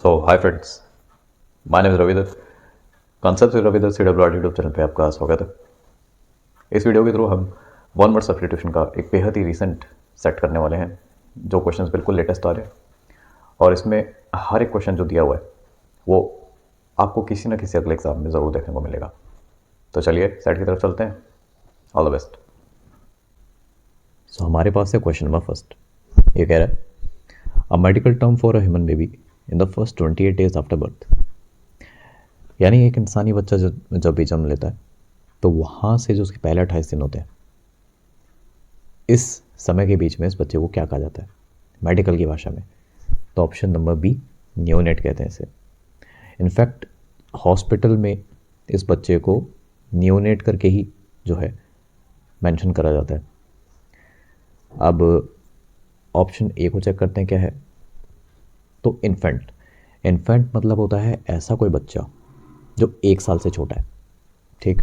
So hi friends, my name is Ravidatt. Concept से Ravidatt CWR YouTube channel पे आपका स्वागत है। इस वीडियो के थ्रू हम वन वर्ड सब्स्टिट्यूशन का एक बेहद ही रिसेंट सेट करने वाले हैं, जो क्वेश्चंस बिल्कुल लेटेस्ट आ रहे हैं। और इसमें हर एक क्वेश्चन जो दिया हुआ है वो आपको किसी न किसी अगले एग्जाम में ज़रूर देखने को मिलेगा। तो चलिए सेट की तरफ चलते हैं। All the best. सो हमारे पास है क्वेश्चन नंबर फर्स्ट। ये कह रहा है a medical term for a human baby in the first 28 days after birth. यानी एक इंसानी बच्चा जब भी जन्म लेता है तो वहाँ से जो उसके पहले 28 दिन होते हैं, इस समय के बीच में इस बच्चे को क्या कहा जाता है मेडिकल की भाषा में? तो ऑप्शन नंबर बी, न्यूनेट कहते हैं इसे। इनफैक्ट हॉस्पिटल में इस बच्चे को न्यूनेट करके ही जो है मेंशन करा जाता है। अब ऑप्शन ए को चेक करते हैं क्या है। तो इन्फेंट, इन्फेंट मतलब होता है ऐसा कोई बच्चा जो 1 साल से छोटा है, ठीक।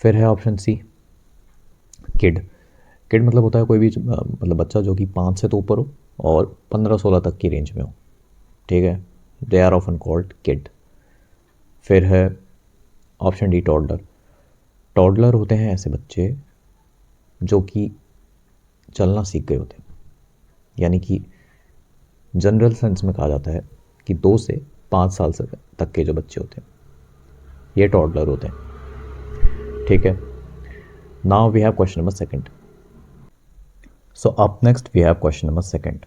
फिर है ऑप्शन सी, किड। किड मतलब होता है कोई भी मतलब बच्चा जो कि 5 से तो ऊपर हो और 15-16 तक की रेंज में हो, ठीक है। They are often called kid. फिर है ऑप्शन डी, टॉडलर। टॉडलर होते हैं ऐसे बच्चे जो कि चलना सीख गए होते हैं, यानी कि जनरल सेंस में कहा जाता है कि 2 से 5 साल से तक के जो बच्चे होते हैं ये टॉडलर होते हैं, ठीक है। Now we have question number second. So up next we have question number second.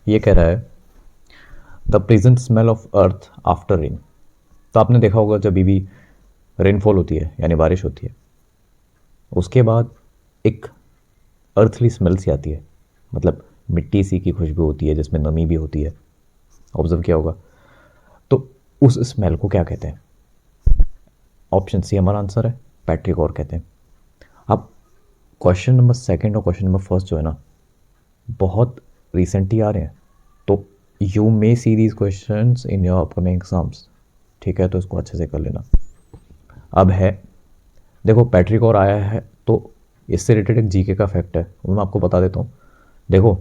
ये कह रहा है the present smell of earth after rain. तो आपने देखा होगा जब भी रेनफॉल होती है यानी बारिश होती है, उसके बाद एक अर्थली स्मेल सी आती है, मतलब मिट्टी सी की खुशबू होती है जिसमें नमी भी होती है। ऑब्जर्व किया होगा। तो उस स्मेल को क्या कहते हैं? ऑप्शन सी हमारा आंसर है, पेट्रिकॉर कहते हैं। अब क्वेश्चन नंबर सेकंड और क्वेश्चन नंबर फर्स्ट जो है ना बहुत रिसेंटली आ रहे हैं, तो you may see these questions in your upcoming exams, ठीक है। तो इसको अच्छे से कर लेना। अब है देखो, पेट्रिकॉर आया है तो इससे रिलेटेड एक जीके का फैक्ट है, वो मैं आपको बता देता हूँ। देखो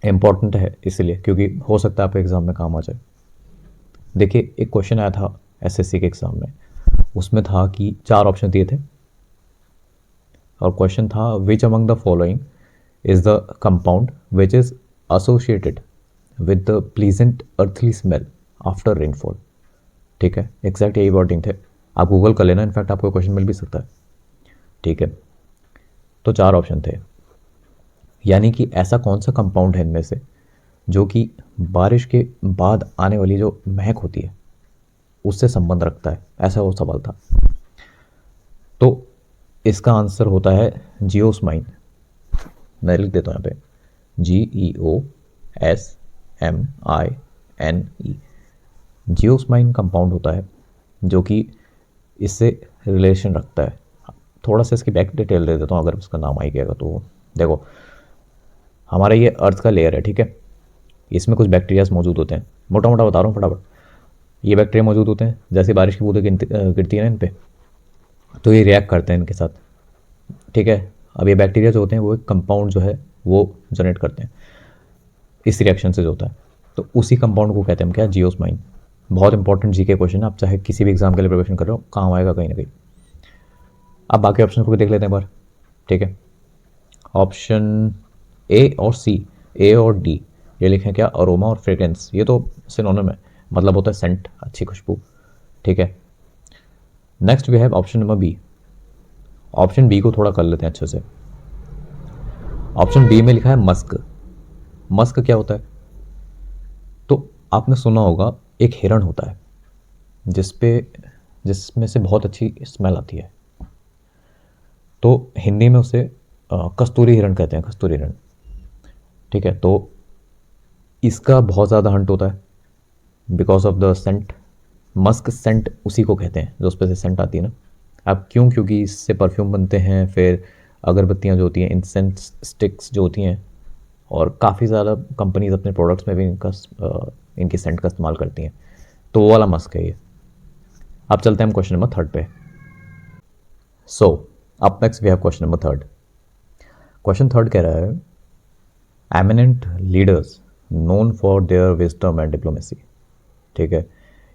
इम्पॉर्टेंट है इसलिए क्योंकि हो सकता है आपके एग्ज़ाम में काम आ जाए। देखिए एक क्वेश्चन आया था एसएससी के एग्ज़ाम में, उसमें था कि 4 ऑप्शन दिए थे और क्वेश्चन था which among the following is the compound which is associated with the pleasant earthly smell after rainfall, ठीक है। एग्जैक्ट यही वर्डिंग थे, आप गूगल कर लेना, इनफैक्ट आपको क्वेश्चन मिल भी सकता है, ठीक है। तो 4 ऑप्शन थे, यानी कि ऐसा कौन सा कंपाउंड है इनमें से जो कि बारिश के बाद आने वाली जो महक होती है उससे संबंध रखता है, ऐसा वो सवाल था। तो इसका आंसर होता है जियोस्माइन। मैं लिख देता हूँ यहाँ पे GEOSMINE। जियोस्माइन कंपाउंड होता है जो कि इससे रिलेशन रखता है। थोड़ा सा इसकी बैक डिटेल दे देता हूँ अगर उसका नाम आ ही गया तो। देखो हमारा ये अर्थ का लेयर है, ठीक है। इसमें कुछ बैक्टीरियाज मौजूद होते हैं, मोटा मोटा बता रहा हूँ फटाफट। ये बैक्टीरिया मौजूद होते हैं, जैसे बारिश की बूंदें गिरती है ना इन पे, तो ये रिएक्ट करते हैं इनके साथ, ठीक है। अब ये बैक्टीरिया जो होते हैं वो एक कंपाउंड जो है वो जनरेट करते हैं इस रिएक्शन से जो होता है, तो उसी कंपाउंड को कहते हैं हम क्या, जियोस्माइन। बहुत इंपॉर्टेंट जीके क्वेश्चन है, आप चाहे किसी भी एग्जाम के लिए प्रिपरेशन कर रहे हो काम आएगा कहीं ना कहीं। अब बाकी ऑप्शन को भी देख लेते हैं एक बार, ठीक है। ऑप्शन ए और सी, ए और डी, ये लिखें क्या, अरोमा और फ्रेग्रेंस, ये तो सिनोनिम है, मतलब होता है सेंट, अच्छी खुशबू, ठीक है। Next we have option number B. Option B को थोड़ा कर लेते हैं अच्छे से। ऑप्शन बी में लिखा है मस्क। मस्क क्या होता है? तो आपने सुना होगा एक हिरण होता है जिसमें से बहुत अच्छी स्मेल आती है, तो हिंदी में उसे कस्तूरी हिरण कहते हैं, कस्तूरी हिरण, ठीक है। तो इसका बहुत ज़्यादा हंट होता है because of the scent. Musk scent उसी को कहते हैं जो उस पर से सेंट आती है ना। अब क्यों? क्योंकि इससे परफ्यूम बनते हैं, फिर अगरबत्तियाँ जो होती हैं, इंसेंस स्टिक्स जो होती हैं, और काफ़ी ज़्यादा कंपनीज अपने प्रोडक्ट्स में भी इनकी सेंट का इस्तेमाल करती हैं, तो वो वाला मस्क है ये। अब चलते हैं हम क्वेश्चन नंबर थर्ड पे। So up next we have question number third. Question third कह रहा है eminent leaders known for their wisdom and diplomacy। ठीक है,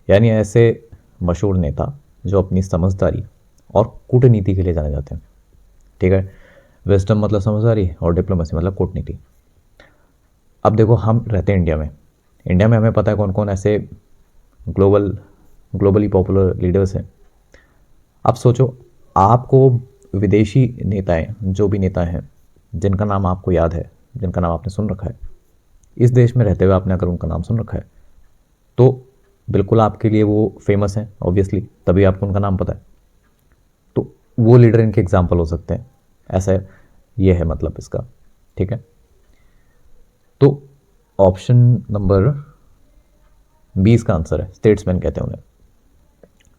यानी ऐसे मशहूर नेता जो अपनी समझदारी और कूटनीति के लिए जाने जाते हैं। ठीक है, विजडम मतलब समझदारी और डिप्लोमेसी मतलब कूटनीति। अब देखो, हम रहते हैं इंडिया में। इंडिया में हमें पता है कौन कौन ऐसे ग्लोबली पॉपुलर लीडर्स हैं। अब सोचो, आपको विदेशी नेताएं, जो भी नेता हैं जिनका नाम आपको याद है, जिनका नाम आपने सुन रखा है, इस देश में रहते हुए आपने अगर उनका नाम सुन रखा है तो बिल्कुल आपके लिए वो फेमस हैं ऑब्वियसली, तभी आपको उनका नाम पता है। तो वो लीडर इनके एग्जाम्पल हो सकते हैं, ऐसा ये है मतलब इसका। ठीक है, तो ऑप्शन नंबर 20 का आंसर है, स्टेट्समैन कहते हैं उन्हें।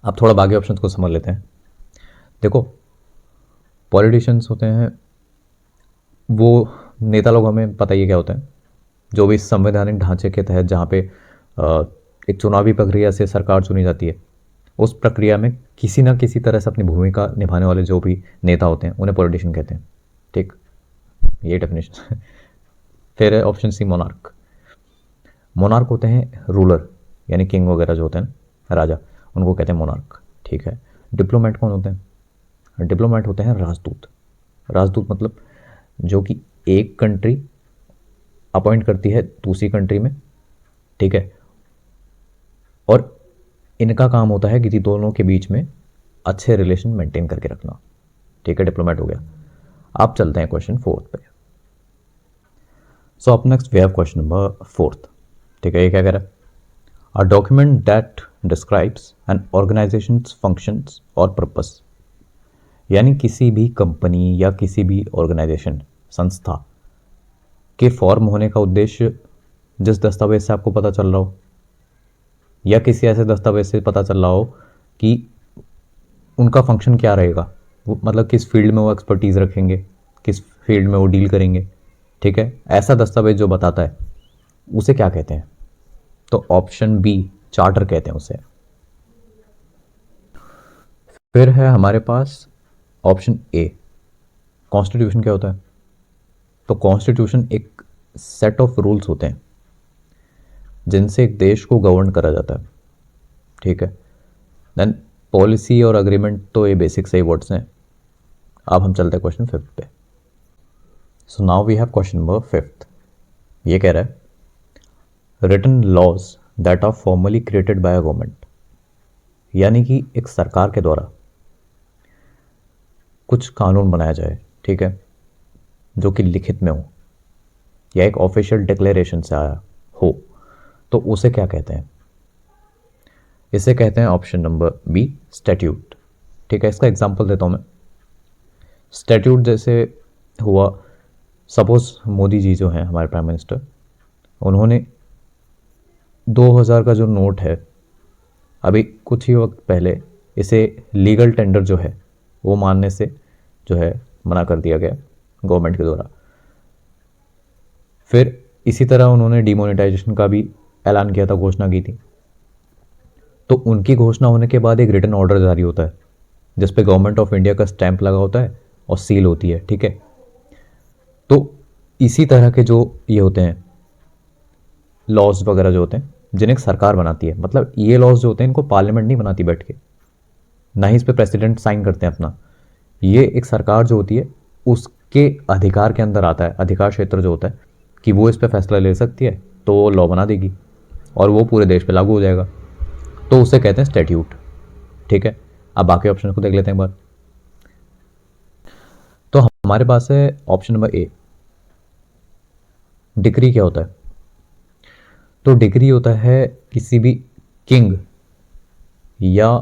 अब थोड़ा बाकी ऑप्शंस को समझ लेते हैं। देखो, पॉलिटिशियंस होते हैं वो नेता लोग, हमें पता ही है क्या होते हैं, जो भी संवैधानिक ढांचे के तहत जहाँ पे एक चुनावी प्रक्रिया से सरकार चुनी जाती है, उस प्रक्रिया में किसी ना किसी तरह से अपनी भूमिका निभाने वाले जो भी नेता होते हैं उन्हें पॉलिटिशियन कहते हैं। ठीक, ये डेफिनेशन। फिर है ऑप्शन सी, मोनार्क। मोनार्क होते हैं रूलर, यानी किंग वगैरह जो होते हैं, राजा, उनको कहते हैं मोनार्क। ठीक है, डिप्लोमेट कौन होते हैं? डिप्लोमेट होते हैं राजदूत। राजदूत मतलब जो कि एक कंट्री अपॉइंट करती है दूसरी कंट्री में। ठीक है, और इनका काम होता है कि दोनों के बीच में अच्छे रिलेशन मेंटेन करके रखना। ठीक है, डिप्लोमेट हो गया। अब चलते हैं क्वेश्चन 4 पे। So up next we have question number 4। ठीक है, ये क्या कह रहा है? A document that describes an organisations functions और पर्पस, यानी किसी भी कंपनी या किसी भी ऑर्गेनाइजेशन, संस्था के फॉर्म होने का उद्देश्य जिस दस्तावेज से आपको पता चल रहा हो, या किसी ऐसे दस्तावेज से पता चल रहा हो कि उनका फंक्शन क्या रहेगा, वो मतलब किस फील्ड में वो एक्सपर्टीज़ रखेंगे, किस फील्ड में वो डील करेंगे। ठीक है, ऐसा दस्तावेज जो बताता है उसे क्या कहते हैं? तो ऑप्शन बी, चार्टर कहते हैं उसे। फिर है हमारे पास ऑप्शन ए, कॉन्स्टिट्यूशन क्या होता है? तो कॉन्स्टिट्यूशन एक सेट ऑफ रूल्स होते हैं जिनसे एक देश को गवर्न करा जाता है। ठीक है, देन पॉलिसी और अग्रीमेंट तो ये बेसिक सही वर्ड्स हैं। अब हम चलते हैं क्वेश्चन 5 पे। So now we have question number 5। ये कह रहा है written laws that are formally created by a government, यानी कि एक सरकार के द्वारा कुछ कानून बनाया जाए। ठीक है, जो कि लिखित में हो या एक ऑफिशियल डिक्लेरेशन से आया हो, तो उसे क्या कहते हैं? इसे कहते हैं ऑप्शन नंबर बी, स्टैट्यूट। ठीक है, इसका एग्जांपल देता हूं मैं। स्टैट्यूट जैसे हुआ, सपोज मोदी जी जो हैं हमारे प्राइम मिनिस्टर, उन्होंने 2000 का जो नोट है, अभी कुछ ही वक्त पहले इसे लीगल टेंडर जो है वो मानने से जो है मना कर दिया गया गवर्नमेंट के द्वारा। फिर इसी तरह उन्होंने डिमोनेटाइजेशन का भी ऐलान किया था, घोषणा की थी। तो उनकी घोषणा होने के बाद एक रिटन ऑर्डर जारी होता है जिस पे गवर्नमेंट ऑफ इंडिया का स्टैंप लगा होता है और सील होती है। ठीक है, तो इसी तरह के जो ये होते हैं लॉज वगैरह जो होते हैं जिन्हें एक सरकार बनाती है, मतलब ये लॉज जो होते हैं इनको पार्लियामेंट नहीं बनाती बैठ के, ना ही इस पे प्रेसिडेंट साइन करते हैं अपना। ये एक सरकार जो होती है उसके अधिकार के अंदर आता है, अधिकार क्षेत्र जो होता है कि वो इस पे फैसला ले सकती है, तो वो लॉ बना देगी और वो पूरे देश पे लागू हो जाएगा। तो उसे कहते हैं स्टैट्यूट। ठीक है, अब बाकी ऑप्शन को देख लेते हैं एक बार। तो हमारे पास है ऑप्शन नंबर ए, डिक्री क्या होता है? तो डिक्री होता है किसी भी किंग या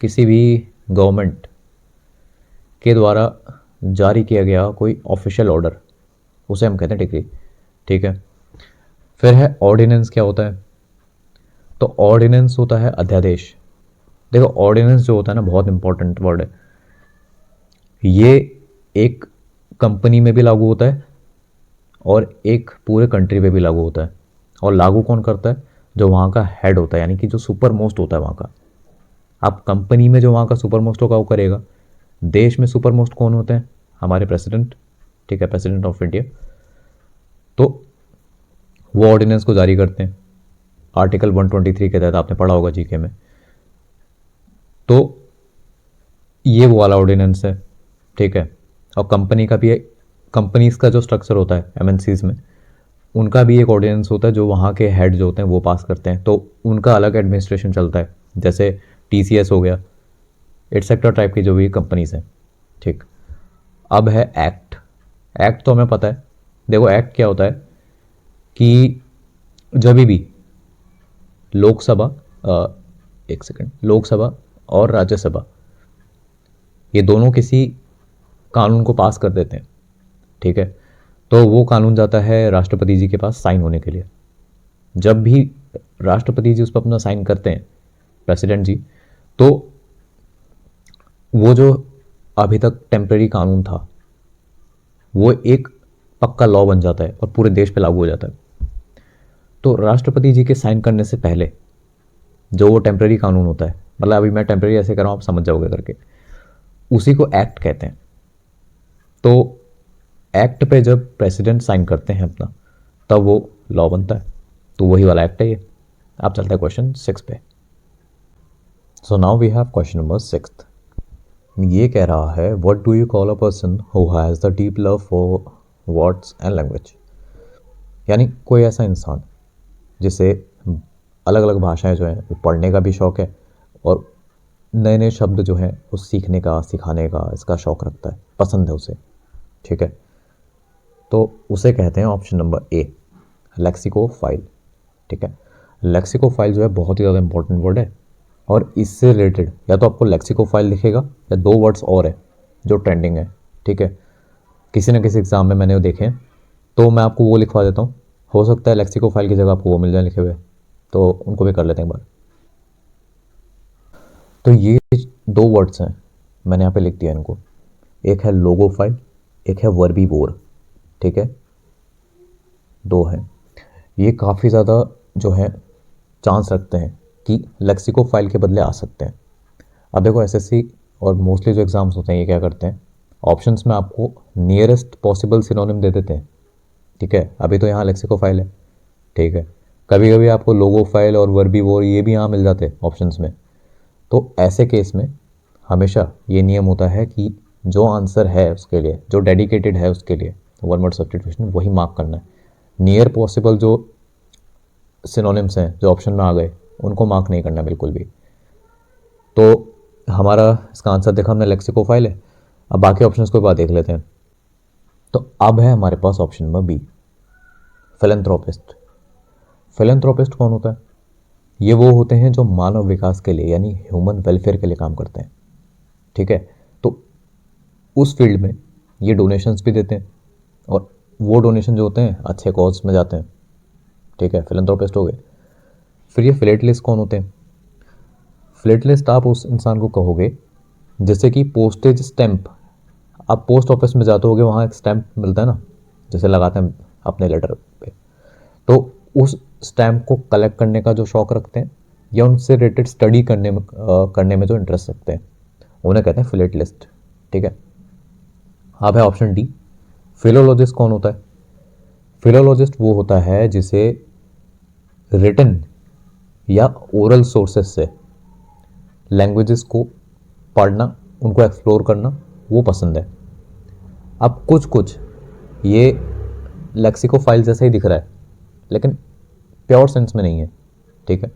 किसी भी गवर्नमेंट के द्वारा जारी किया गया कोई ऑफिशियल ऑर्डर, उसे हम कहते हैं डिक्री। ठीक है, फिर है ऑर्डिनेंस क्या होता है? तो ऑर्डिनेंस होता है अध्यादेश। देखो, ऑर्डिनेंस जो होता है ना, बहुत इंपॉर्टेंट वर्ड है। ये एक कंपनी में भी लागू होता है और एक पूरे कंट्री पे भी लागू होता है। और लागू कौन करता है? जो वहाँ का हेड होता है, यानी कि जो सुपर मोस्ट होता है वहाँ का। अब कंपनी में जो वहाँ का सुपर मोस्ट होगा वो करेगा। देश में सुपर मोस्ट कौन होते हैं? हमारे प्रेसिडेंट। ठीक है, प्रेसिडेंट ऑफ इंडिया। तो वो ऑर्डिनेंस को जारी करते हैं। आर्टिकल 123 के तहत आपने पढ़ा होगा जीके में। तो ये वो वाला ऑर्डिनेंस है, ठीक है। और कंपनी का भी, कंपनीज का जो स्ट्रक्चर होता है एमएनसीज में, उनका भी एक ऑर्डिनेंस होता है जो वहाँ के हेड जो होते हैं वो पास करते हैं, तो उनका अलग एडमिनिस्ट्रेशन चलता है। जैसे टीसीएस हो गया, एटसेट्रा टाइप की जो भी कंपनीज हैं, ठीक। अब है एक्ट। एक्ट तो हमें पता है। देखो एक्ट क्या होता है कि जब भी लोकसभा, एक सेकंड, लोकसभा और राज्यसभा ये दोनों किसी कानून को पास कर देते हैं, ठीक है, तो वो कानून जाता है राष्ट्रपति जी के पास साइन होने के लिए। जब भी राष्ट्रपति जी उस पर अपना साइन करते हैं, प्रेसिडेंट जी, तो वो जो अभी तक टेम्परेरी कानून था वो एक पक्का लॉ बन जाता है और पूरे देश पे लागू हो जाता है। तो राष्ट्रपति जी के साइन करने से पहले जो वो टेम्परेरी कानून होता है, मतलब अभी मैं टेम्परेरी ऐसे कर रहा हूँ, आप समझ जाओगे करके, उसी को एक्ट कहते हैं। तो एक्ट पे जब प्रेसिडेंट साइन करते हैं अपना, तब वो लॉ बनता है। तो वही वाला एक्ट है ये। आप चलते हैं क्वेश्चन 6 पे। So now we have question number 6। ये कह रहा है, what do you call a person who has the deep love for words and language. यानी कोई ऐसा इंसान जिसे अलग अलग भाषाएं जो हैं वो पढ़ने का भी शौक़ है और नए नए शब्द जो हैं वो सीखने का, सिखाने का इसका शौक़ रखता है, पसंद है उसे, ठीक है। तो उसे कहते हैं ऑप्शन नंबर ए, लेक्सिकोफाइल, ठीक है। लेक्सिकोफाइल जो है बहुत ही ज़्यादा इंपॉर्टेंट वर्ड है और इससे रिलेटेड या तो आपको लेक्सिकोफाइल दिखेगा या दो वर्ड्स और है जो ट्रेंडिंग है, ठीक है। किसी न किसी एग्ज़ाम में मैंने वो देखे हैं, तो मैं आपको वो लिखवा देता हूँ। हो सकता है लेक्सिकोफाइल की जगह आपको वो मिल जाए लिखे हुए, तो उनको भी कर लेते हैं एक बार। तो ये दो वर्ड्स हैं, मैंने यहाँ पे लिख दिया इनको। एक है लोगोफाइल, एक है वर्बीवोर, ठीक है। दो हैं। ये काफ़ी ज़्यादा जो है चांस रखते हैं कि लेक्सिकोफाइल के बदले आ सकते हैं। अब देखो एसएससी और मोस्टली जो एग्ज़ाम्स होते हैं ये क्या करते हैं, ऑप्शंस में आपको नियरेस्ट पॉसिबल सिनोनिम दे देते हैं, ठीक है। अभी तो यहाँ लेक्सिकोफाइल है, ठीक है। कभी कभी आपको लोगोफाइल और वर्बीवोर ये भी यहाँ मिल जाते हैं ऑप्शंस में। तो ऐसे केस में हमेशा ये नियम होता है कि जो आंसर है उसके लिए, जो डेडिकेटेड है उसके लिए वन वर्ड सब्स्टिट्यूशन, वही मार्क करना है। नियर पॉसिबल जो सिनोनिम्स हैं जो ऑप्शन में आ गए उनको मार्क नहीं करना बिल्कुल भी। तो हमारा इसका आंसर देखा हमने, लेक्सिकोफाइल है। अब बाकी ऑप्शंस को बाद देख लेते हैं। तो अब है हमारे पास option number B, philanthropist. Philanthropist कौन होता है? ये वो होते हैं जो मानव विकास के लिए यानी ह्यूमन वेलफेयर के लिए काम करते हैं, ठीक है। तो उस फील्ड में ये डोनेशंस भी देते हैं और वो डोनेशन जो होते हैं अच्छे कॉज में जाते हैं, ठीक है। फिलैंथ्रोपिस्ट हो गए। फिर ये फिलेटलिस्ट कौन होते हैं? फिलेटलिस्ट आप उस इंसान को कहोगे जैसे कि पोस्टेज स्टैंप, आप पोस्ट ऑफिस में जाते होगे, वहाँ एक स्टैंप मिलता है ना, जैसे लगाते हैं अपने लेटर पे, तो उस स्टैम्प को कलेक्ट करने का जो शौक़ रखते हैं या उनसे रिलेटेड स्टडी करने में जो इंटरेस्ट रखते हैं उन्हें कहते हैं फिलेटलिस्ट, ठीक है। अब है ऑप्शन डी, फिलोलॉजिस्ट कौन होता है? फिलोलॉजिस्ट वो होता है जिसे रिटन या ओरल सोर्सेस से लैंग्वेजेस को पढ़ना, उनको एक्सप्लोर करना वो पसंद है। अब कुछ कुछ ये लेक्सिकोफाइल जैसा ही दिख रहा है लेकिन प्योर सेंस में नहीं है, ठीक है।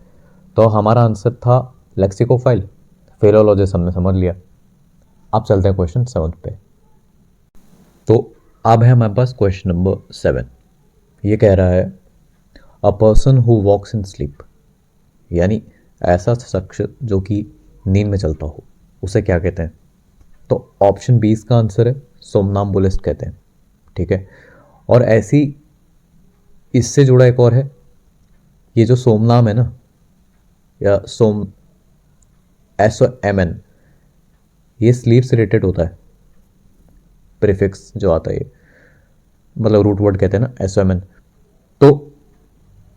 तो हमारा आंसर था लेक्सिकोफाइल, फिलोलॉजिस्ट हमने समझ लिया। अब चलते हैं क्वेश्चन 7 पे। तो अब है हमारे पास क्वेश्चन नंबर 7। ये कह रहा है, a person who walks in sleep, यानी ऐसा शख्स जो कि नींद में चलता हो, उसे क्या कहते हैं? तो ऑप्शन 20 का आंसर है सोमनाम्बुलिस्ट कहते हैं, ठीक है। और ऐसी इससे जुड़ा एक और है, ये जो सोमनाम है ना, या सोम SOMN, ये स्लीप से रिलेटेड होता है। प्रीफिक्स जो आता है ये, मतलब रूट वर्ड कहते हैं ना SOMN। तो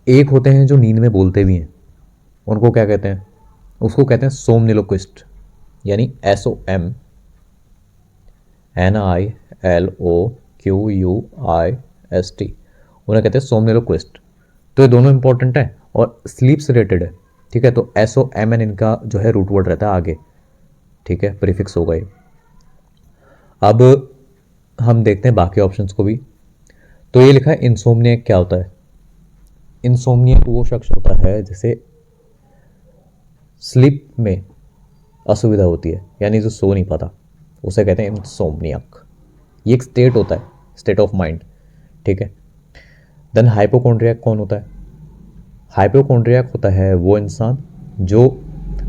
एक होते हैं जो नींद में बोलते भी हैं, उनको क्या कहते हैं? उसको कहते हैं सोमनिलोक्विस्ट, यानी SOMNILOQUIST, उन्हें कहते हैं सोमनिलोक्विस्ट। तो ये दोनों इंपॉर्टेंट है और स्लीप से रिलेटेड है, ठीक है, तो SOMN इनका जो है रूट वर्ड रहता है आगे, ठीक है, प्रीफिक्स होगा ये। अब हम देखते हैं बाकी ऑप्शंस को भी। तो ये लिखा है इंसोम्नियक क्या होता है। इंसोम्नियक वो शख्स होता है जिसे स्लीप में असुविधा होती है, यानी जो सो नहीं पाता, उसे कहते हैं इंसोम्नियक। ये एक स्टेट होता है, स्टेट ऑफ माइंड, ठीक है। देन हाइपोकॉन्ड्रियक कौन होता है। हाइपोकॉन्ड्रियक होता है वो इंसान जो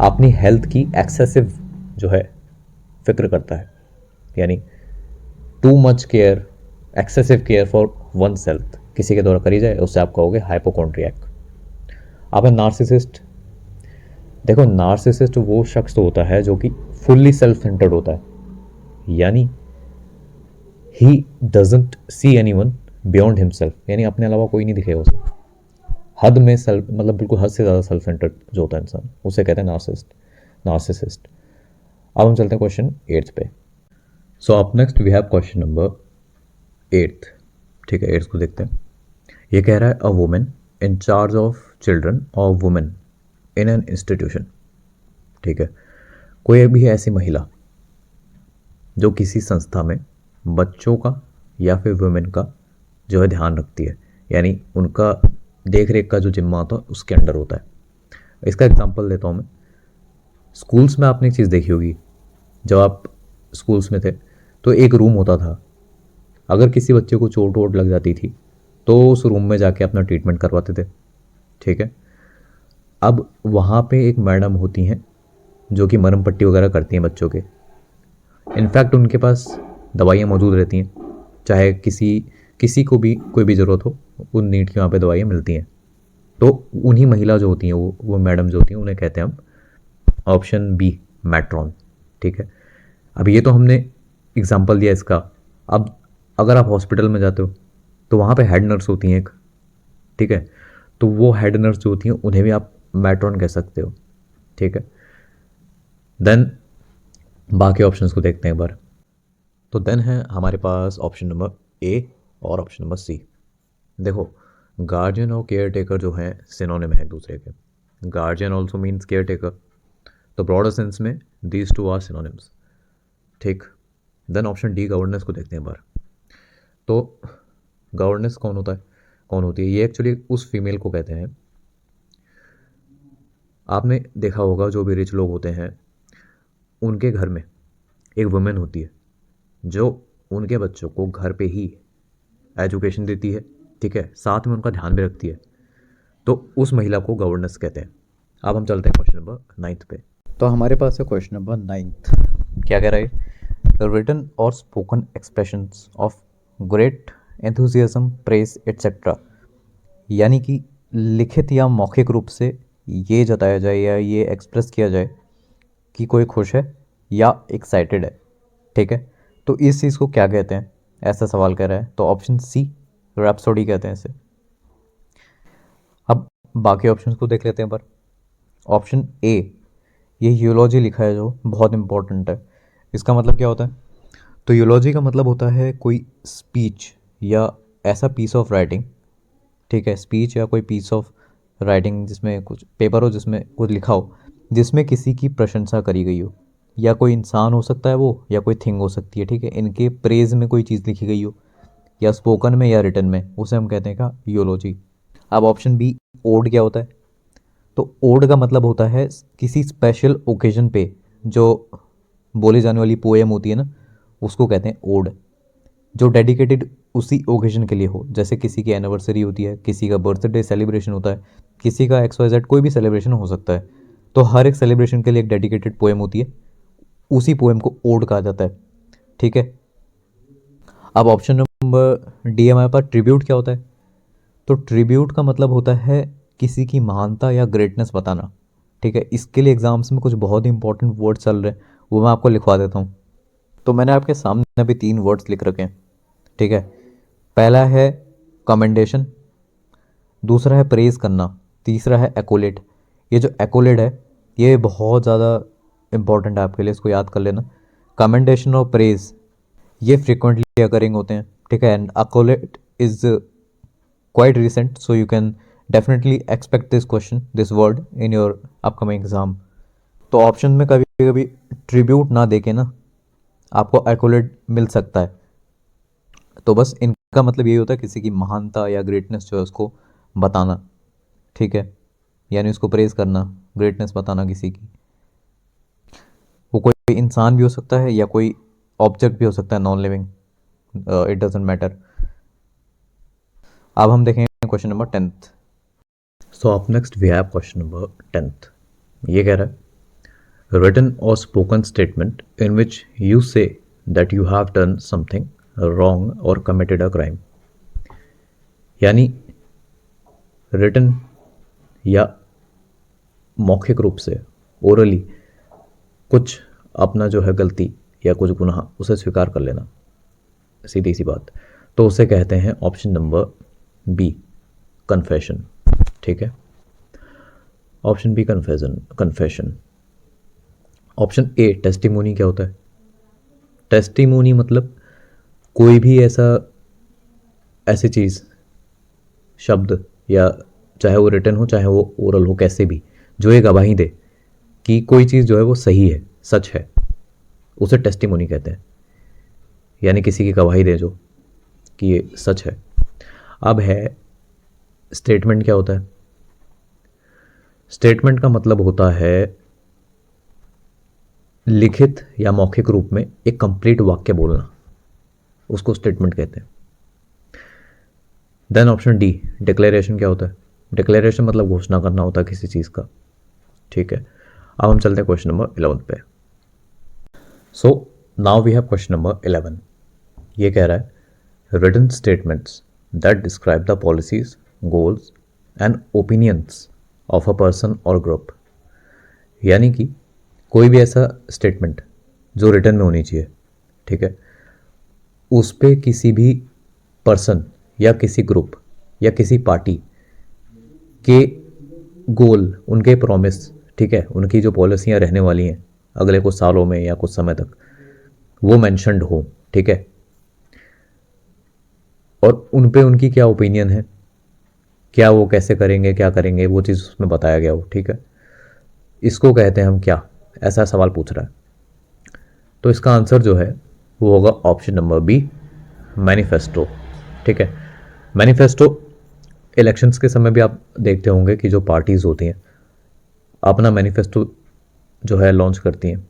अपनी हेल्थ की एक्सेसिव जो है फिक्र करता है, यानी too much care, excessive care for one self किसी के द्वारा करी जाए, उससे आप कहोगे हाइपोकॉन्ड्रियक। आप है नार्सिसिस्ट। देखो, नार्सिसिस्ट वो शख्स होता है जो कि फुल्ली सेल्फ सेंटर्ड होता है, यानी he doesn't see anyone beyond himself, यानी अपने अलावा कोई नहीं दिखेगा उसे। हद में सेल्फ, मतलब बिल्कुल हद से ज़्यादा सेल्फ सेंटर्ड जो होता है इंसान, उसे कहते हैं नार्सिसिस्ट। अब हम चलते हैं क्वेश्चन 8 पे। So up next we have question number 8, ठीक है। 8 को देखते हैं। ये कह रहा है a women in charge of children और वुमेन इन एन इंस्टीट्यूशन, ठीक है। कोई भी ऐसी महिला जो किसी संस्था में बच्चों का या फिर वुमेन का जो है ध्यान रखती है, यानी उनका देख रेख का जो जिम्मा होता है उसके अंडर होता है। इसका एग्जांपल देता हूँ मैं। स्कूल्स में आपने एक चीज़ देखी होगी, जब आप स्कूल्स में थे तो एक रूम होता था, अगर किसी बच्चे को चोट वोट लग जाती थी तो उस रूम में जाके अपना ट्रीटमेंट करवाते थे, ठीक है। अब वहाँ पे एक मैडम होती हैं जो कि मरहम पट्टी वगैरह करती हैं बच्चों के। इनफैक्ट उनके पास दवाइयाँ मौजूद रहती हैं, चाहे किसी को भी कोई भी ज़रूरत हो, उन नीड की वहाँ पे दवाइयाँ मिलती हैं। तो उन्हीं महिला जो होती हैं, वो मैडम जो होती हैं, उन्हें कहते हैं हम ऑप्शन बी मैट्रॉन, ठीक है। अब ये तो हमने एग्जांपल दिया इसका। अब अगर आप हॉस्पिटल में जाते हो तो वहाँ पे हेड नर्स होती हैं एक, ठीक है, तो वो हेड नर्स जो होती हैं उन्हें भी आप मैट्रॉन कह सकते हो, ठीक है। देन बाकी ऑप्शंस को देखते हैं एक बार। तो देन है हमारे पास ऑप्शन नंबर ए और ऑप्शन नंबर सी। देखो, गार्जियन और केयर टेकर जो हैं सिनोनिम है एक दूसरे के। Guardian also means care taker, तो ब्रॉडर सेंस में दीज टू आर सिनोनिम्स, ठीक। देन ऑप्शन डी गवर्नेंस को देखते हैं एक बार। तो गवर्नेंस कौन होता है, कौन होती है, ये एक्चुअली उस फीमेल को कहते हैं। आपने देखा होगा जो भी रिच लोग होते हैं उनके घर में एक वुमेन होती है जो उनके बच्चों को घर पे ही एजुकेशन देती है, ठीक है, साथ में उनका ध्यान भी रखती है, तो उस महिला को गवर्नेंस कहते हैं। अब हम चलते हैं क्वेश्चन नंबर 9 पे। तो हमारे पास है क्वेश्चन नंबर 9, क्या कह रहा है, रिटन और spoken expressions of great enthusiasm, praise etcetera, यानी कि लिखित या मौखिक रूप से ये जताया जाए या ये एक्सप्रेस किया जाए कि कोई खुश है या एक्साइटेड है, ठीक है, तो इस चीज़ को क्या कहते हैं, ऐसा सवाल कर रहा है। तो ऑप्शन सी रैप्सोडी कहते हैं इसे। अब बाकी ऑप्शंस को देख लेते हैं पर। ऑप्शन ए, ये यूलॉजी लिखा है जो बहुत इंपॉर्टेंट है। इसका मतलब क्या होता है, तो यूलॉजी का मतलब होता है कोई स्पीच या ऐसा पीस ऑफ राइटिंग, ठीक है, स्पीच या कोई पीस ऑफ राइटिंग जिसमें कुछ पेपर हो, जिसमें कुछ लिखा हो, जिसमें किसी की प्रशंसा करी गई हो, या कोई इंसान हो सकता है वो, या कोई थिंग हो सकती है, ठीक है, इनके प्रेज में कोई चीज़ लिखी गई हो, या स्पोकन में या रिटन में, उसे हम कहते हैं का यूलॉजी। अब ऑप्शन बी ओड क्या होता है, तो ओड का मतलब होता है किसी स्पेशल ओकेजन पे जो बोली जाने वाली पोएम होती है ना, उसको कहते हैं ओड, जो डेडिकेटेड उसी ओकेजन के लिए हो। जैसे किसी की एनिवर्सरी होती है, किसी का बर्थडे सेलिब्रेशन होता है, किसी का XYZ कोई भी सेलिब्रेशन हो सकता है, तो हर एक सेलिब्रेशन के लिए एक डेडिकेटेड पोएम होती है, उसी पोएम को ओड कहा जाता है, ठीक है। अब ऑप्शन नंबर डी हमारे पास ट्रिब्यूट क्या होता है, तो ट्रिब्यूट का मतलब होता है किसी की महानता या ग्रेटनेस बताना, ठीक है। इसके लिए एग्जाम्स में कुछ बहुत ही इंपॉर्टेंट वर्ड चल रहे हैं, वो मैं आपको लिखवा देता हूँ। तो मैंने आपके सामने अभी 3 वर्ड्स लिख रखे हैं, ठीक है। पहला है कमेंडेशन, दूसरा है प्रेज़ करना, तीसरा है एक्कोलेट। ये जो एक्कोलेट है ये बहुत ज़्यादा इंपॉर्टेंट है आपके लिए, इसको याद कर लेना। कमेंडेशन और प्रेज़ ये फ्रिक्वेंटली अकरिंग होते हैं, ठीक है, and accolade is quite recent, so you can definitely expect this question, this word in your upcoming exam. तो ऑप्शन में कभी कभी ट्रिब्यूट ना देके ना आपको एक्कोलेट मिल सकता है। तो बस इनका मतलब यही होता है किसी की महानता या ग्रेटनेस जो है उसको बताना, ठीक है, यानी उसको प्रेज करना, ग्रेटनेस बताना किसी की। वो कोई इंसान भी हो सकता है या कोई ऑब्जेक्ट भी हो सकता है, non living, it doesn't matter. अब हम देखेंगे question number 10th। So up next we have question number 10th। ये कह रहा है रिटन और spoken statement in which you say that you have done something wrong और कमिटेड अ क्राइम। यानी रिटन या मौखिक रूप से, ओरली, कुछ अपना जो है गलती या कुछ गुनाह उसे स्वीकार कर लेना, सीधी सी बात। तो उसे कहते हैं ऑप्शन नंबर बी, कन्फेशन। ठीक है, option B confession. Option A testimony. क्या होता है टेस्टिमोनी? मतलब कोई भी ऐसी चीज़, शब्द, या चाहे वो रिटन हो चाहे वो ओरल हो, कैसे भी, जो ये गवाही दे कि कोई चीज़ जो है वो सही है, सच है, उसे टेस्टिमोनी कहते हैं। यानी किसी की गवाही दे जो कि ये सच है। अब है स्टेटमेंट। क्या होता है स्टेटमेंट? का मतलब होता है लिखित या मौखिक रूप में एक कंप्लीट वाक्य बोलना, उसको स्टेटमेंट कहते हैं। Then option D, declaration. क्या होता है डिक्लेरेशन? मतलब घोषणा करना होता है किसी चीज़ का। ठीक है, अब हम चलते हैं क्वेश्चन नंबर 11 पे। So now we have question number 11। ये कह रहा है written statements that describe the policies, goals and opinions of a person और ग्रुप। यानी कि कोई भी ऐसा स्टेटमेंट जो रिटन में होनी चाहिए, ठीक है, उस पे किसी भी पर्सन या किसी ग्रुप या किसी पार्टी के गोल, उनके प्रॉमिस, ठीक है, उनकी जो पॉलिसियाँ रहने वाली हैं अगले कुछ सालों में या कुछ समय तक, वो मैंशनड हो। ठीक है, और उन पे उनकी क्या ओपिनियन है, क्या वो कैसे करेंगे, क्या करेंगे, वो चीज़ उसमें बताया गया हो। ठीक है, इसको कहते हैं हम क्या? ऐसा सवाल पूछ रहा है। तो इसका आंसर जो है वो होगा ऑप्शन नंबर बी, मैनिफेस्टो। ठीक है, मैनिफेस्टो इलेक्शंस के समय भी आप देखते होंगे कि जो पार्टीज़ होती हैं अपना मैनिफेस्टो जो है लॉन्च करती हैं।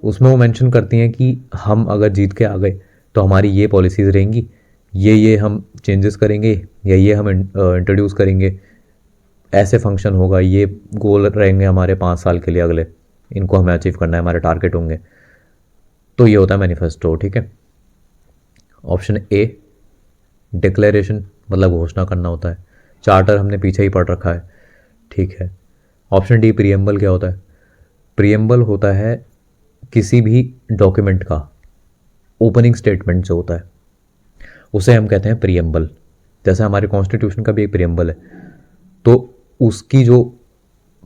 उसमें वो मेंशन करती हैं कि हम अगर जीत के आ गए तो हमारी ये पॉलिसीज़ रहेंगी, ये हम चेंजेस करेंगे, या ये हम इंट्रोड्यूस करेंगे, ऐसे फंक्शन होगा, ये गोल रहेंगे हमारे 5 साल के लिए अगले, इनको हमें अचीव करना है, हमारे टारगेट होंगे। तो ये होता है मैनिफेस्टो। ठीक है, ऑप्शन ए डिक्लेरेशन, मतलब घोषणा करना होता है। चार्टर हमने पीछे ही पढ़ रखा है। ठीक है, ऑप्शन डी प्रियम्बल। क्या होता है प्रियम्बल? होता है किसी भी डॉक्यूमेंट का ओपनिंग स्टेटमेंट जो होता है उसे हम कहते हैं प्रियम्बल। जैसे हमारे कॉन्स्टिट्यूशन का भी एक प्रियम्बल है, तो उसकी जो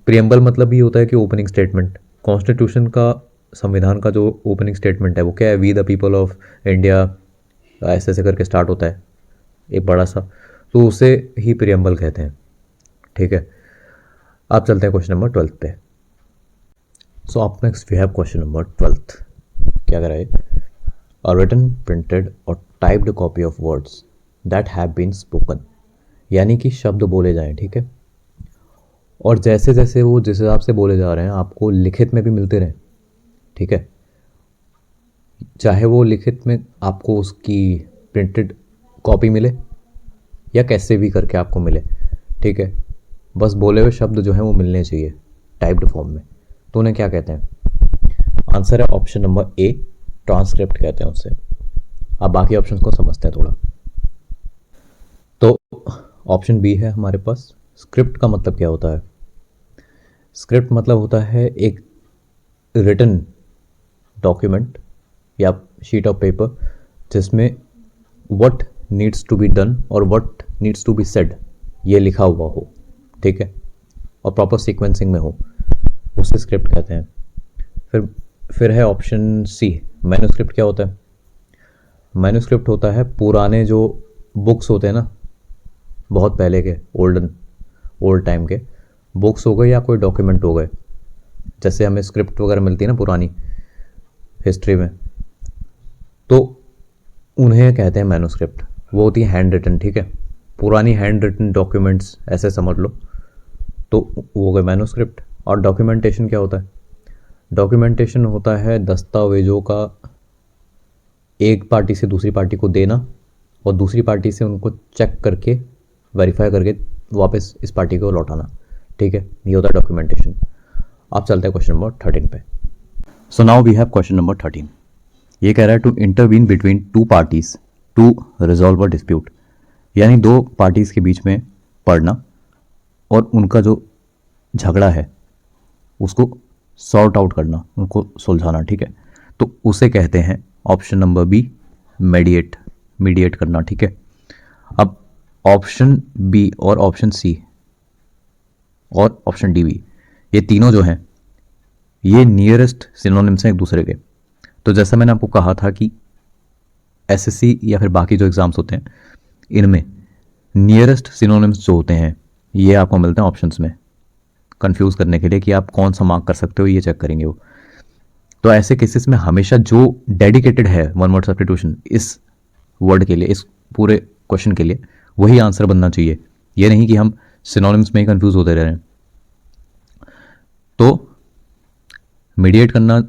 प्रियम्बल मतलब ये होता है कि ओपनिंग स्टेटमेंट। कॉन्स्टिट्यूशन का, संविधान का जो ओपनिंग स्टेटमेंट है वो क्या है? We the people of India, ऐसे ऐसे करके स्टार्ट होता है एक बड़ा सा, तो उसे ही प्रियम्बल कहते हैं। ठीक है, अब चलते हैं क्वेश्चन नंबर 12 पे। So up next we have question number 12। क्या कर रहा है? अ रिटन, प्रिंटेड और typed copy of words that have been spoken. यानी कि शब्द बोले जाएं, ठीक है, और जैसे जैसे वो जिस हिसाब से बोले जा रहे हैं आपको लिखित में भी मिलते रहें। ठीक है, चाहे वो लिखित में आपको उसकी प्रिंटेड कॉपी मिले या कैसे भी करके आपको मिले। ठीक है, बस बोले हुए शब्द जो हैं वो मिलने चाहिए टाइप्ड फॉर्म में। तो उन्हें क्या कहते हैं? आंसर है ऑप्शन नंबर ए, ट्रांसक्रिप्ट कहते हैं उससे। अब बाकी ऑप्शंस को समझते हैं थोड़ा। तो ऑप्शन बी है हमारे पास। स्क्रिप्ट का मतलब क्या होता है? स्क्रिप्ट मतलब होता है एक रिटन डॉक्यूमेंट या शीट ऑफ पेपर जिसमें what needs to be done और what needs to be said ये लिखा हुआ हो। ठीक है, और प्रॉपर सीक्वेंसिंग में हो, उसे स्क्रिप्ट कहते हैं। फिर है ऑप्शन सी, मैन्युस्क्रिप्ट। क्या होता है? मैन्युस्क्रिप्ट होता है पुराने जो बुक्स होते हैं ना, बहुत पहले के ओल्ड टाइम के बुक्स हो गए या कोई डॉक्यूमेंट हो गए, जैसे हमें स्क्रिप्ट वगैरह मिलती है ना पुरानी हिस्ट्री में, तो उन्हें कहते हैं मैन्युस्क्रिप्ट। वो होती है हैंड रिटन, ठीक है, पुरानी हैंड रिटन डॉक्यूमेंट्स ऐसे समझ लो, तो वो हो गए मैन्युस्क्रिप्ट। और डॉक्यूमेंटेशन क्या होता है? डॉक्यूमेंटेशन होता है दस्तावेज़ों का एक पार्टी से दूसरी पार्टी को देना और दूसरी पार्टी से उनको चेक करके वेरीफाई करके वापस इस पार्टी को लौटाना, ठीक है, ये होता है डॉक्यूमेंटेशन। अब चलते हैं क्वेश्चन नंबर 13 पे। So now we have question number 13। ये कह रहा है to intervene between two parties to resolve a dispute, यानी दो पार्टीज के बीच में पड़ना और उनका जो झगड़ा है उसको सॉर्ट आउट करना, उनको सुलझाना, ठीक है, तो उसे कहते हैं ऑप्शन नंबर बी मीडिएट करना, ठीक है। अब ऑप्शन बी और ऑप्शन सी और ऑप्शन डी भी, ये तीनों जो हैं ये नियरेस्ट सिनोनिम्स हैं एक दूसरे के। तो जैसा मैंने आपको कहा था कि एसएससी या फिर बाकी जो एग्ज़ाम्स होते हैं इनमें नियरेस्ट सिनोनिम्स जो होते हैं ये आपको मिलते हैं ऑप्शंस में, कंफ्यूज करने के लिए कि आप कौन सा मार्क कर सकते हो, ये चेक करेंगे वो। तो ऐसे केसेस में हमेशा जो डेडिकेटेड है वन वर्ड सब्स्टिट्यूशन इस वर्ड के लिए, इस पूरे क्वेश्चन के लिए, वही आंसर बनना चाहिए। ये नहीं कि हम सिनोनिम्स में ही कंफ्यूज होते रह रहे हैं। तो मीडिएट करना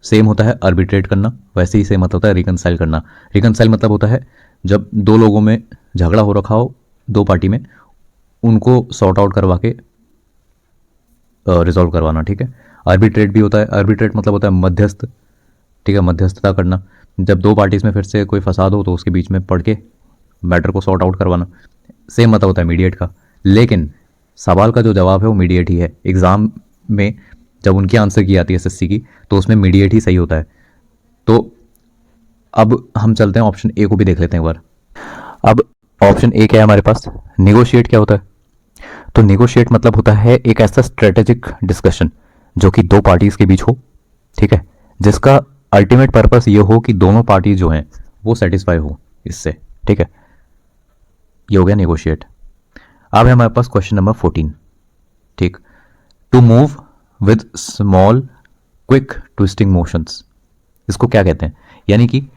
सेम होता है आर्बिट्रेट करना, वैसे ही सेम होता है रिकंसाइल करना। रिकंसाइल मतलब होता है जब दो लोगों में झगड़ा हो रखा हो, दो पार्टी में, उनको सॉर्ट आउट करवा के रिजॉल्व करवाना, ठीक है। आर्बिट्रेट भी होता है, आर्बिट्रेट मतलब होता है मध्यस्थ, ठीक है, मध्यस्थता करना। जब दो पार्टीज में फिर से कोई फसाद हो तो उसके बीच में पढ़ के मैटर को सॉर्ट आउट करवाना, सेम मतलब होता है मीडिएट का। लेकिन सवाल का जो जवाब है वो मीडिएट ही है। एग्ज़ाम में जब उनकी आंसर की आती है एसएससी की, तो उसमें मीडिएट ही सही होता है। तो अब हम चलते हैं ऑप्शन ए को भी देख लेते हैं एक बार। अब ऑप्शन ए क्या है हमारे पास? निगोशिएट क्या होता है? तो निगोशिएट मतलब होता है एक ऐसा स्ट्रेटेजिक डिस्कशन जो कि दो पार्टीज के बीच हो, ठीक है, जिसका अल्टीमेट पर्पस ये हो कि दोनों पार्टी जो हैं वो सेटिस्फाई हो इससे, ठीक है। ये हो गया निगोशिएट। अब है हमारे पास क्वेश्चन नंबर 14, ठीक। To move with small quick twisting motions, इसको क्या कहते हैं? यानी कि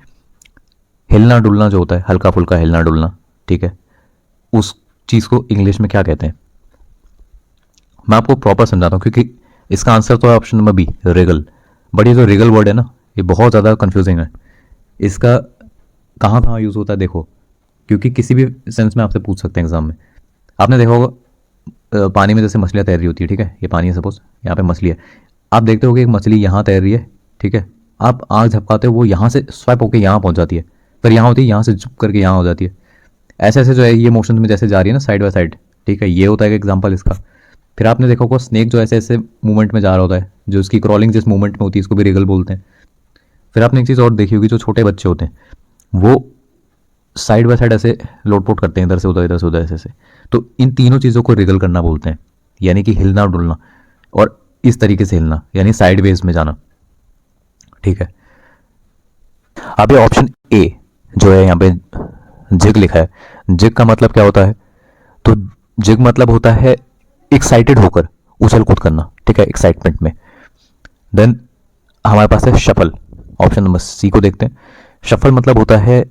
हिलना डुलना जो होता है, हल्का फुल्का हिलना डुलना, ठीक है, उस चीज़ को इंग्लिश में क्या कहते हैं? मैं आपको प्रॉपर समझाता हूँ क्योंकि इसका आंसर तो है option number B, wriggle. But ये जो रिगल वर्ड है ना, ये बहुत ज़्यादा कंफ्यूजिंग है। इसका कहाँ कहाँ यूज़ होता है देखो, क्योंकि किसी भी सेंस में आपसे पूछ सकते हैं एग्जाम में। आपने देखा होगा पानी में जैसे मछलियाँ तैर रही होती है, ठीक है, ये पानी है सपोज, यहाँ पे मछली है। आप देखते होगे एक मछली यहाँ तैर रही है, ठीक है, आप आँख झपकाते हो वो यहाँ से स्वाइप होकर यहाँ पहुँच जाती है, फिर यहाँ होती है, यहाँ से झुक करके यहाँ हो जाती है। ऐसे ऐसे जो है ये मोशन में जैसे जा रही है ना साइड बाय साइड, ठीक है, ये होता है एक एग्जाम्पल इसका। फिर आपने देखा होगा स्नेक जो ऐसे ऐसे मूवमेंट में जा रहा होता है, जो उसकी क्रॉलिंग जिस मूवमेंट में होती है इसको भी रिगल बोलते हैं। फिर आपने एक चीज़ और देखी होगी, जो छोटे बच्चे होते हैं वो साइड बाय साइड ऐसे लोटपोट करते हैं, इधर से उधर, इधर से उधर, ऐसे ऐसे। तो इन तीनों चीज़ों को रिगल करना बोलते हैं, यानी कि हिलना डुलना और इस तरीके से हिलना, यानी साइड वेज में जाना, ठीक है। अब ये ऑप्शन ए जो है यहाँ पे जिग लिखा है, जिग का मतलब क्या होता है? तो जिग मतलब होता है एक्साइटेड होकर उछल कूद करना, ठीक है, एक्साइटमेंट में। देन हमारे पास है शफल, ऑप्शन नंबर सी को देखते हैं। शफल मतलब होता है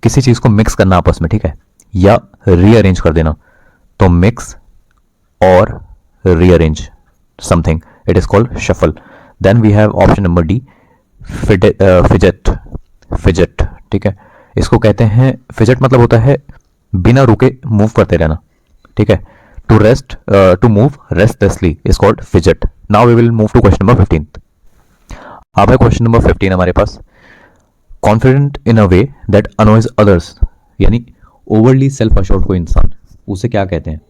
किसी चीज़ को मिक्स करना आपस में, ठीक है, या रीअरेंज कर देना। तो मिक्स और rearrange something, it is called shuffle. Then we have option number D, fidget, ठीक है, इसको कहते हैं, फिजेट मतलब होता है बिना रुके मूव करते रहना, ठीक है। To move restlessly is called fidget. Now we will move to question number 15। अब है क्वेश्चन नंबर 15 हमारे पास, confident in a way that annoys others, यानी ओवरली सेल्फ अश्योर्ड को इंसान, उसे क्या कहते हैं?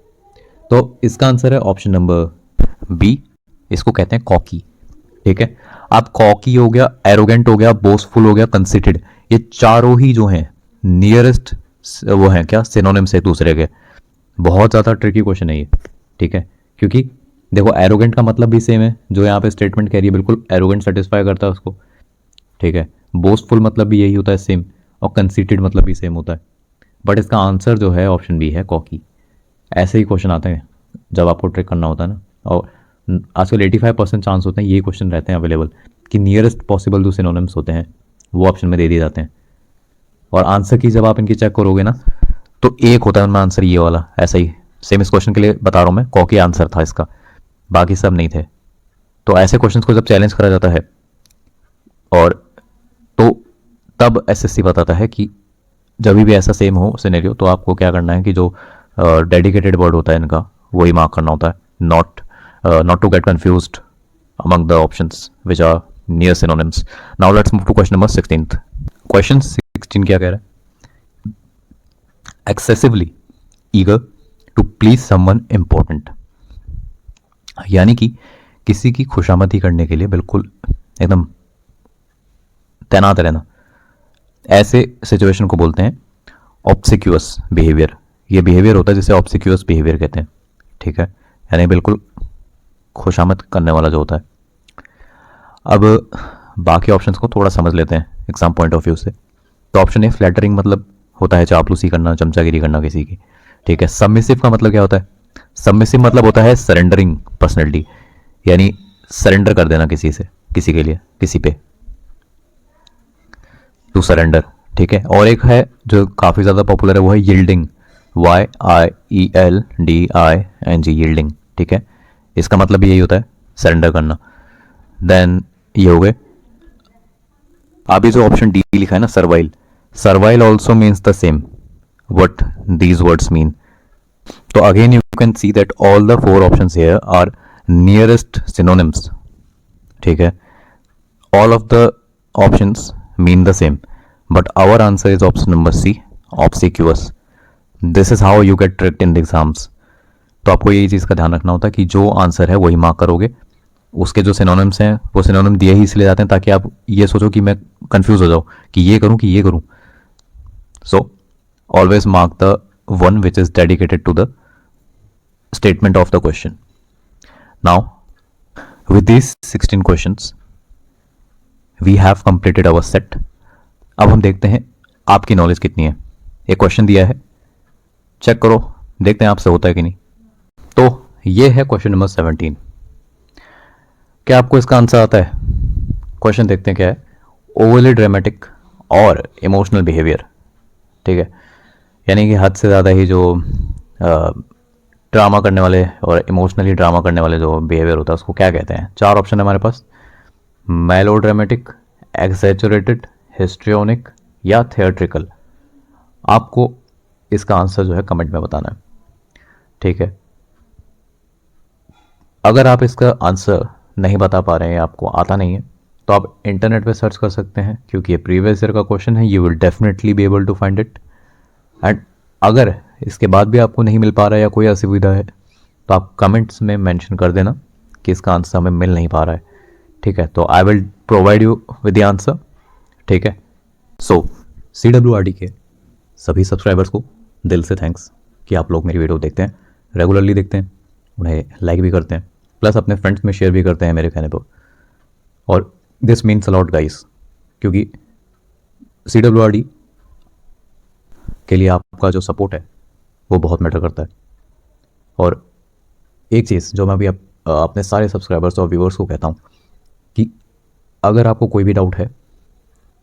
तो इसका आंसर है ऑप्शन नंबर बी, इसको कहते हैं कॉकी, ठीक है। अब कॉकी हो गया, एरोगेंट हो गया, बोस्टफुल हो गया, कंसिटेड, ये चारों ही जो हैं नियरेस्ट वो हैं क्या, सिनोनिम्स एक दूसरे के। बहुत ज़्यादा ट्रिकी क्वेश्चन है ये, ठीक है, क्योंकि देखो एरोगेंट का मतलब भी सेम है, जो यहाँ पे स्टेटमेंट कह रही है बिल्कुल एरोगेंट सेटिस्फाई करता है उसको, ठीक है। बोस्टफुल मतलब भी यही होता है सेम, और कंसीटेड मतलब भी सेम होता है। बट इसका आंसर जो है ऑप्शन बी है कॉकी। ऐसे ही क्वेश्चन आते हैं जब आपको ट्रिक करना होता है ना, और आजकल 85% चांस होते हैं ये क्वेश्चन रहते हैं अवेलेबल कि नियरेस्ट पॉसिबल जो सिनोनिम्स होते हैं वो ऑप्शन में दे दिए जाते हैं, और आंसर की जब आप इनकी चेक करोगे ना तो एक होता है उनमें आंसर ये वाला, ऐसा ही सेम इस क्वेश्चन के लिए बता रहा हूँ मैं, कॉकी आंसर था इसका, बाकी सब नहीं थे। तो ऐसे क्वेश्चंस को जब चैलेंज करा जाता है और तो तब एसएससी बताता है कि जब भी ऐसा सेम हो सिनेरियो तो आपको क्या करना है कि जो डेडिकेटेड वर्ड होता है इनका वही मार्क करना होता है, not to get confused among the options which are near synonyms. Now let's move to question number 16th. Question 16 क्या कह रहा है? Excessively eager to please someone important. यानी कि किसी की खुशामदी करने के लिए बिल्कुल एकदम तैनात रहना, ऐसे सिचुएशन को बोलते हैं ऑब्सिक्यूअस बिहेवियर। ये बिहेवियर होता है जिसे ऑब्सिक्यूअस बिहेवियर कहते हैं, ठीक है, यानी बिल्कुल खुशामद करने वाला जो होता है। अब बाकी ऑप्शंस को थोड़ा समझ लेते हैं एग्जाम पॉइंट ऑफ व्यू से। तो ऑप्शन ए फ्लैटरिंग मतलब होता है चापलूसी करना, चमचागिरी करना किसी की, ठीक है। सबमिसिव का मतलब क्या होता है? सबमिसिव मतलब होता है सरेंडरिंग पर्सनैलिटी, यानी सरेंडर कर देना किसी से, किसी के लिए, किसी पे, टू सरेंडर, ठीक है। और एक है जो काफ़ी ज़्यादा पॉपुलर है वो है यील्डिंग, YIELDING, यील्डिंग, ठीक है। इसका मतलब भी यही होता है सरेंडर करना। देन ये हो गए। अभी जो ऑप्शन डी लिखा है ना servile, servile also means the same what these words mean. तो again you can see that all the 4 options here are nearest synonyms, ठीक है। All of the options mean the same, but our answer is option number C, obsequious. This is how you get tricked in the exams. तो आपको यही चीज़ का ध्यान रखना होता है कि जो आंसर है वही मार्क करोगे, उसके जो सिनोनिम्स हैं वो सिनोनिम दिए ही इसलिए जाते हैं ताकि आप ये सोचो कि मैं कंफ्यूज हो जाऊँ कि ये करूँ कि ये करूँ। So always mark the one which is dedicated to the statement of the question. Now with this 16 questions we have completed our set. अब हम देखते हैं आपकी नॉलेज कितनी है। एक क्वेश्चन दिया है, चेक करो, देखते हैं आपसे होता है कि नहीं। तो ये है क्वेश्चन नंबर 17। क्या आपको इसका आंसर आता है? क्वेश्चन देखते हैं क्या है। ओवरली ड्रामेटिक और इमोशनल बिहेवियर, ठीक है, यानी कि हद से ज़्यादा ही जो ड्रामा करने वाले और इमोशनली ड्रामा करने वाले जो बिहेवियर होता है उसको क्या कहते हैं? 4 ऑप्शन है हमारे पास, मेलो ड्रामेटिक, एक्सेचुरेटेड, हिस्ट्रियोनिक या थिएट्रिकल। आपको इसका आंसर जो है कमेंट में बताना है, ठीक है। अगर आप इसका आंसर नहीं बता पा रहे हैं, आपको आता नहीं है, तो आप इंटरनेट पे सर्च कर सकते हैं क्योंकि ये प्रीवियस ईयर का क्वेश्चन है, you will definitely be able to find it. And अगर इसके बाद भी आपको नहीं मिल पा रहा है या कोई असुविधा है तो आप कमेंट्स में मेंशन कर देना कि इसका आंसर हमें मिल नहीं पा रहा है, ठीक है। तो I will provide you with the answer, ठीक है। सो CWRD के सभी सब्सक्राइबर्स को दिल से थैंक्स कि आप लोग मेरी वीडियो देखते हैं, रेगुलरली देखते हैं, उन्हें लाइक भी करते हैं, प्लस अपने फ्रेंड्स में शेयर भी करते हैं मेरे कहने पर। और दिस मीन्स अलॉट गाइस, क्योंकि CWRD के लिए आपका जो सपोर्ट है वो बहुत मैटर करता है। और एक चीज़ जो मैं अभी अपने सारे सब्सक्राइबर्स और व्यूअर्स को कहता हूँ कि अगर आपको कोई भी डाउट है,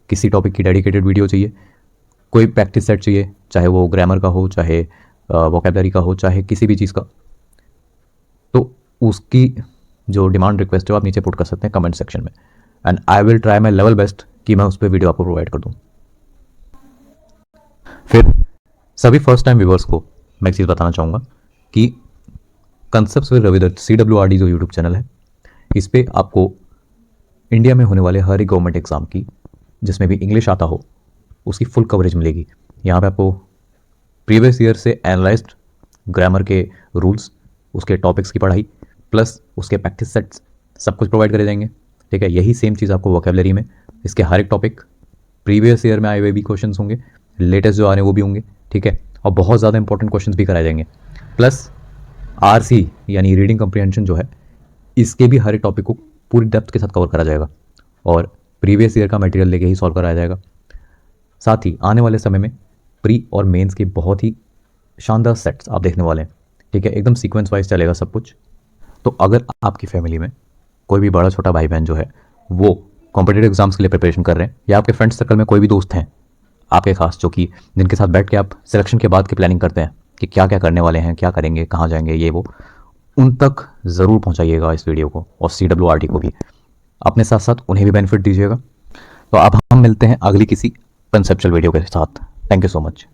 किसी टॉपिक की डेडिकेटेड वीडियो चाहिए, कोई प्रैक्टिस सेट चाहिए, चाहे वो ग्रामर का हो, चाहे वोकैबुलरी का हो, चाहे किसी भी चीज़ का, तो उसकी जो डिमांड रिक्वेस्ट है वो आप नीचे पुट कर सकते हैं कमेंट सेक्शन में, and I will try my level best कि मैं उस पर वीडियो आपको प्रोवाइड कर दूँ। फिर सभी फर्स्ट टाइम व्यूवर्स को मैं एक चीज़ बताना चाहूँगा कि कंसेप्ट्स विद रविदत्त CWRD जो यूट्यूब चैनल है, इस पर आपको इंडिया में होने वाले हर एक गवर्नमेंट एग्ज़ाम की जिसमें भी इंग्लिश आता हो उसकी फुल कवरेज मिलेगी। यहाँ पे आपको प्रीवियस ईयर से एनालाइज्ड ग्रामर के रूल्स, उसके टॉपिक्स की पढ़ाई, प्लस उसके प्रैक्टिस सेट्स सब कुछ प्रोवाइड करे जाएंगे, ठीक है। यही सेम चीज़ आपको वोकैबुलरी में, इसके हर एक टॉपिक प्रीवियस ईयर में आए हुए भी क्वेश्चन होंगे, लेटेस्ट जो आ रहे हैं वो भी होंगे, ठीक है। और बहुत ज़्यादा इंपॉर्टेंट क्वेश्चन भी कराए जाएंगे, प्लस RC यानी रीडिंग कम्प्रीहेंशन जो है, इसके भी हर एक टॉपिक को पूरी डेप्थ के साथ कवर करा जाएगा और प्रीवियस ईयर का मटेरियल लेके ही सॉल्व कराया जाएगा। साथ ही आने वाले समय में प्री और मेंस के बहुत ही शानदार सेट्स आप देखने वाले हैं। ठीक है, एकदम सीक्वेंस वाइज चलेगा सब कुछ। तो अगर आपकी फैमिली में कोई भी बड़ा छोटा भाई बहन जो है वो कॉम्पिटेटिव एग्जाम्स के लिए प्रिपरेशन कर रहे हैं, या आपके फ्रेंड सर्कल में कोई भी दोस्त हैं आपके खास जो कि जिनके साथ बैठ के आप सिलेक्शन के बाद की प्लानिंग करते हैं कि क्या क्या करने वाले हैं, क्या करेंगे, कहाँ जाएंगे, ये वो, उन तक ज़रूर पहुँचाइएगा इस वीडियो को, और CWRT को भी अपने साथ साथ उन्हें भी बेनिफिट दीजिएगा। तो अब हम मिलते हैं अगली किसी कंसेप्चुअल वीडियो के साथ। Thank you so much.